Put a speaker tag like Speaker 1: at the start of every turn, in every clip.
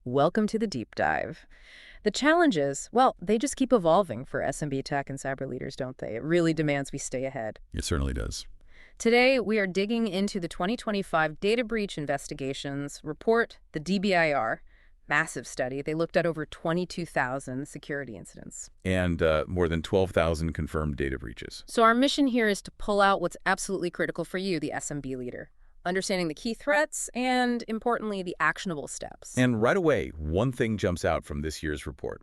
Speaker 1: Welcome to the deep dive. The challenges, well, they just keep evolving for SMB tech and cyber leaders, don't they? It really demands we stay ahead.
Speaker 2: It certainly does.
Speaker 1: Today, we are digging into the 2025 Data Breach Investigations report, the DBIR. Massive study. They looked at over 22,000 security incidents.
Speaker 2: And more than 12,000 confirmed data breaches.
Speaker 1: So our mission here is to pull out what's absolutely critical for you, the SMB leader. Understanding the key threats and, importantly, the actionable steps.
Speaker 2: And right away, one thing jumps out from this year's report.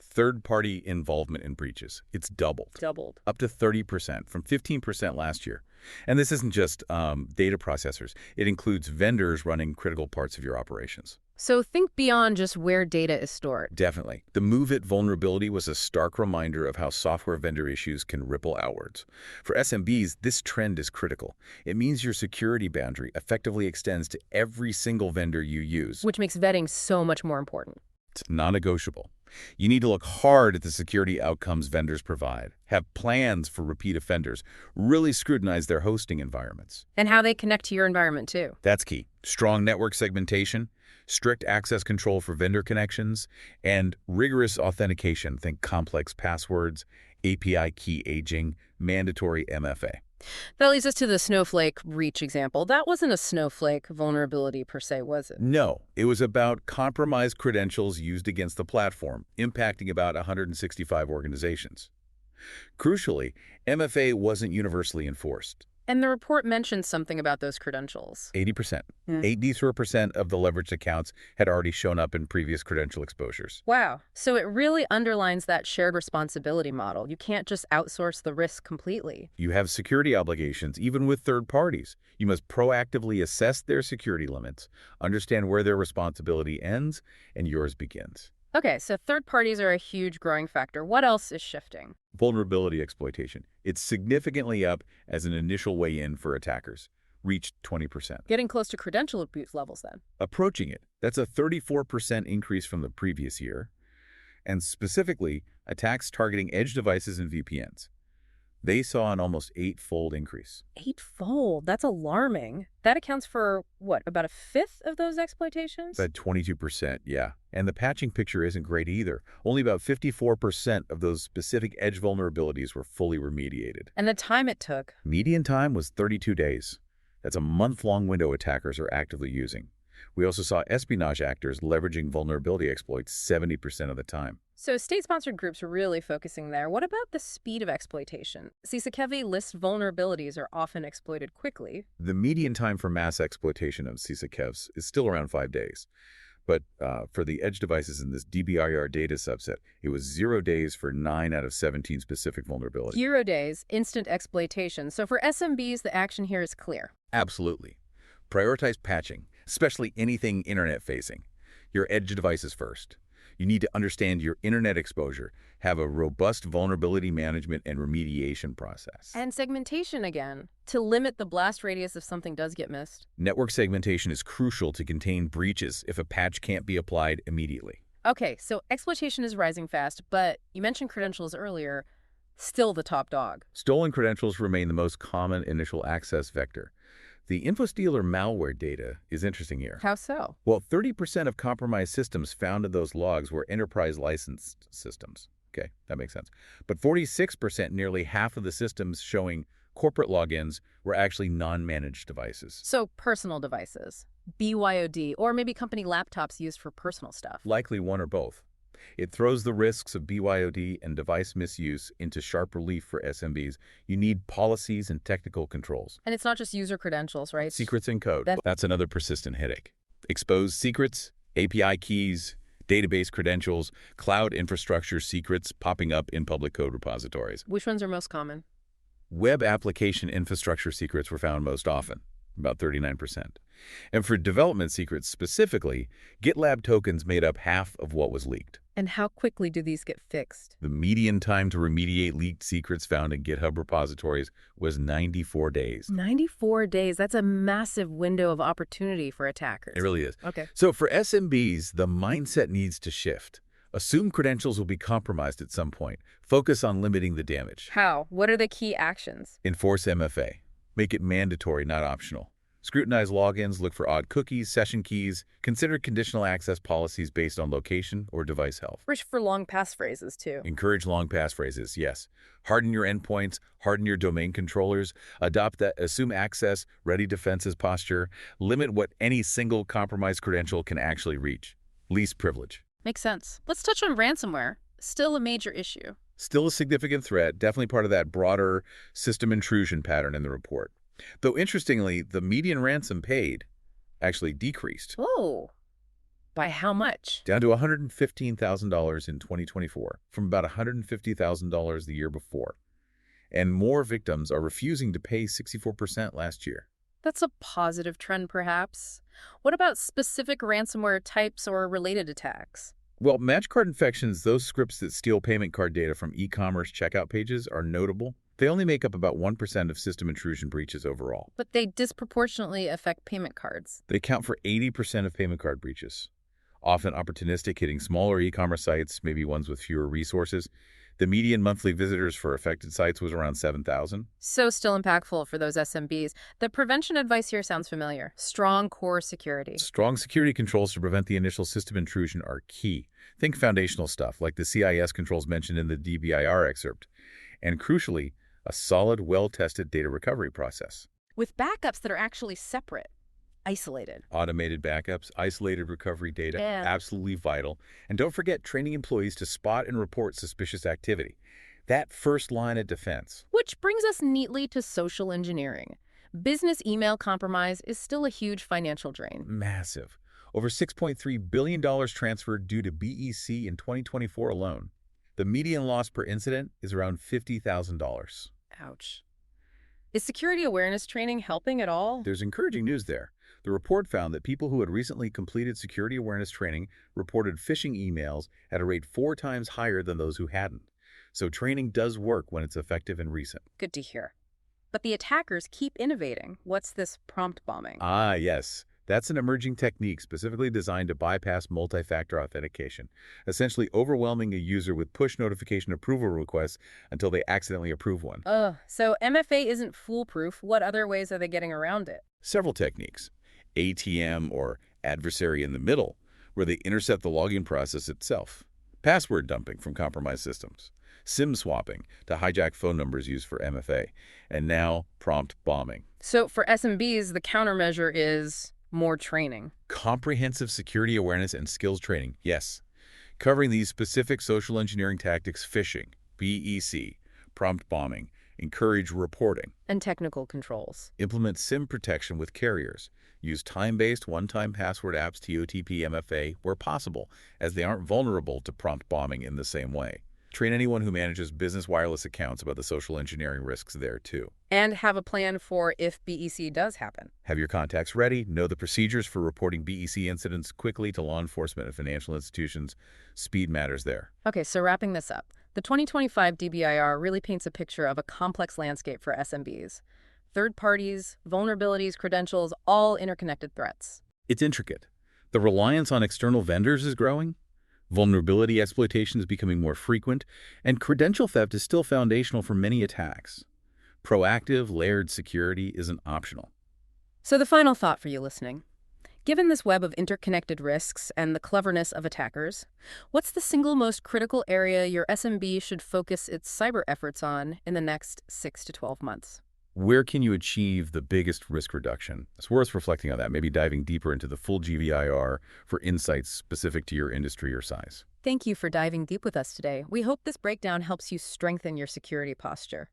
Speaker 2: Third-party involvement in breaches. It's doubled.
Speaker 1: Doubled.
Speaker 2: Up to 30% from 15% last year. And this isn't just data processors. It includes vendors running critical parts of your operations.
Speaker 1: So think beyond just where data is stored.
Speaker 2: Definitely. The MOVEit vulnerability was a stark reminder of how software vendor issues can ripple outwards. For SMBs, this trend is critical. It means your security boundary effectively extends to every single vendor you use.
Speaker 1: Which makes vetting so much more important.
Speaker 2: It's non-negotiable. You need to look hard at the security outcomes vendors provide, have plans for repeat offenders, really scrutinize their hosting environments.
Speaker 1: And how they connect to your environment, too.
Speaker 2: That's key. Strong network segmentation, strict access control for vendor connections, and rigorous authentication. Think complex passwords, API key aging, mandatory MFA.
Speaker 1: That leads us to the Snowflake breach example. That wasn't a Snowflake vulnerability per se, was it?
Speaker 2: No, it was about compromised credentials used against the platform, impacting about 165 organizations. Crucially, MFA wasn't universally enforced.
Speaker 1: And the report mentioned something about those credentials.
Speaker 2: 80%. 80% of the leveraged accounts had already shown up in previous credential exposures.
Speaker 1: Wow. So it really underlines that shared responsibility model. You can't just outsource the risk completely.
Speaker 2: You have security obligations, even with third parties. You must proactively assess their security limits, understand where their responsibility ends and yours begins.
Speaker 1: Okay, so third parties are a huge growing factor. What else is shifting?
Speaker 2: Vulnerability exploitation. It's significantly up as an initial way in for attackers. Reached 20%.
Speaker 1: Getting close to credential abuse levels then.
Speaker 2: Approaching it. That's a 34% increase from the previous year. And specifically, attacks targeting edge devices and VPNs. They saw an almost 8-fold increase.
Speaker 1: 8-fold? That's alarming. That accounts for, what, about a fifth of those exploitations?
Speaker 2: About 22%, yeah. And the patching picture isn't great either. Only about 54% of those specific edge vulnerabilities were fully remediated.
Speaker 1: And the time it took?
Speaker 2: Median time was 32 days. That's a month-long window attackers are actively using. We also saw espionage actors leveraging vulnerability exploits 70% of the time.
Speaker 1: So state-sponsored groups are really focusing there. What about the speed of exploitation? CPF-Coaching lists vulnerabilities are often exploited quickly.
Speaker 2: The median time for mass exploitation of CPF-Coaching is still around 5 days. But for the edge devices in this DBIR data subset, it was 0 days for 9 out of 17 specific vulnerabilities.
Speaker 1: 0 days, instant exploitation. So for SMBs, the action here is clear.
Speaker 2: Absolutely. Prioritize patching, especially anything internet-facing. Your edge devices first. You need to understand your internet exposure, have a robust vulnerability management and remediation process.
Speaker 1: And segmentation again, to limit the blast radius if something does get missed.
Speaker 2: Network segmentation is crucial to contain breaches if a patch can't be applied immediately.
Speaker 1: Okay, so exploitation is rising fast, but you mentioned credentials earlier, still the top dog.
Speaker 2: Stolen credentials remain the most common initial access vector. The InfoStealer malware data is interesting here.
Speaker 1: How so?
Speaker 2: Well, 30% of compromised systems found in those logs were enterprise licensed systems. Okay, that makes sense. But 46%, nearly half of the systems showing corporate logins, were actually non-managed devices.
Speaker 1: So personal devices, BYOD, or maybe company laptops used for personal stuff.
Speaker 2: Likely one or both. It throws the risks of BYOD and device misuse into sharp relief for SMBs. You need policies and technical controls.
Speaker 1: And it's not just user credentials, right?
Speaker 2: Secrets and code. That's another persistent headache. Exposed secrets, API keys, database credentials, cloud infrastructure secrets popping up in public code repositories.
Speaker 1: Which ones are most common?
Speaker 2: Web application infrastructure secrets were found most often, about 39%. And for development secrets specifically, GitLab tokens made up half of what was leaked.
Speaker 1: And how quickly do these get fixed?
Speaker 2: The median time to remediate leaked secrets found in GitHub repositories was 94 days.
Speaker 1: 94 days. That's a massive window of opportunity for attackers.
Speaker 2: It really is.
Speaker 1: Okay.
Speaker 2: So for SMBs, the mindset needs to shift. Assume credentials will be compromised at some point. Focus on limiting the damage.
Speaker 1: How? What are the key actions?
Speaker 2: Enforce MFA. Make it mandatory, not optional. Scrutinize logins, look for odd cookies, session keys, consider conditional access policies based on location or device health.
Speaker 1: Rich for long passphrases, too.
Speaker 2: Encourage long passphrases, yes. Harden your endpoints, harden your domain controllers, adopt that assume access, ready defenses posture, limit what any single compromised credential can actually reach. Least privilege.
Speaker 1: Makes sense. Let's touch on ransomware. Still a major issue.
Speaker 2: Still a significant threat, definitely part of that broader system intrusion pattern in the report. Though interestingly, the median ransom paid actually decreased,
Speaker 1: Oh, by how much?
Speaker 2: down to $115,000 in 2024 from about $150,000 the year before. And more victims are refusing to pay 64% last year.
Speaker 1: That's a positive trend, perhaps. What about specific ransomware types or related attacks?
Speaker 2: Well, match card infections, those scripts that steal payment card data from e-commerce checkout pages, are notable. They only make up about 1% of system intrusion breaches overall.
Speaker 1: But they disproportionately affect payment cards.
Speaker 2: They account for 80% of payment card breaches, often opportunistic, hitting smaller e-commerce sites, maybe ones with fewer resources. The median monthly visitors for affected sites was around 7,000.
Speaker 1: So still impactful for those SMBs. The prevention advice here sounds familiar. Strong core security.
Speaker 2: Strong security controls to prevent the initial system intrusion are key. Think foundational stuff like the CIS controls mentioned in the DBIR excerpt. And crucially, a solid, well-tested data recovery process.
Speaker 1: With backups that are actually separate, isolated.
Speaker 2: Automated backups, isolated recovery data,
Speaker 1: Yeah.
Speaker 2: absolutely vital. And don't forget training employees to spot and report suspicious activity. That first line of defense.
Speaker 1: Which brings us neatly to social engineering. Business email compromise is still a huge financial drain.
Speaker 2: Massive. Over $6.3 billion transferred due to BEC in 2024 alone. The median loss per incident is around $50,000.
Speaker 1: Ouch. Is security awareness training helping at all?
Speaker 2: There's encouraging news there. The report found that people who had recently completed security awareness training reported phishing emails at a rate 4 times higher than those who hadn't. So training does work when it's effective and recent.
Speaker 1: Good to hear. But the attackers keep innovating. What's this prompt bombing?
Speaker 2: Ah, yes. That's an emerging technique specifically designed to bypass multi-factor authentication, essentially overwhelming a user with push notification approval requests until they accidentally approve one.
Speaker 1: So MFA isn't foolproof. What other ways are they getting around it?
Speaker 2: Several techniques. ATM or adversary in the middle, where they intercept the login process itself. Password dumping from compromised systems. SIM swapping to hijack phone numbers used for MFA. And now, prompt bombing.
Speaker 1: So for SMBs, the countermeasure is more training.
Speaker 2: Comprehensive security awareness and skills training, yes. Covering these specific social engineering tactics: phishing, BEC, prompt bombing, encourage reporting.
Speaker 1: And technical controls.
Speaker 2: Implement SIM protection with carriers. Use time-based one-time password apps, TOTP, MFA, where possible, as they aren't vulnerable to prompt bombing in the same way. Train anyone who manages business wireless accounts about the social engineering risks there, too.
Speaker 1: And have a plan for if BEC does happen.
Speaker 2: Have your contacts ready. Know the procedures for reporting BEC incidents quickly to law enforcement and financial institutions. Speed matters there.
Speaker 1: Okay, so wrapping this up, the 2025 DBIR really paints a picture of a complex landscape for SMBs. Third parties, vulnerabilities, credentials, all interconnected threats.
Speaker 2: It's intricate. The reliance on external vendors is growing. Vulnerability exploitation is becoming more frequent, and credential theft is still foundational for many attacks. Proactive, layered security isn't optional.
Speaker 1: So the final thought for you listening. Given this web of interconnected risks and the cleverness of attackers, what's the single most critical area your SMB should focus its cyber efforts on in the next 6 to 12 months?
Speaker 2: Where can you achieve the biggest risk reduction? It's worth reflecting on that, maybe diving deeper into the full GVIR for insights specific to your industry or size.
Speaker 1: Thank you for diving deep with us today. We hope this breakdown helps you strengthen your security posture.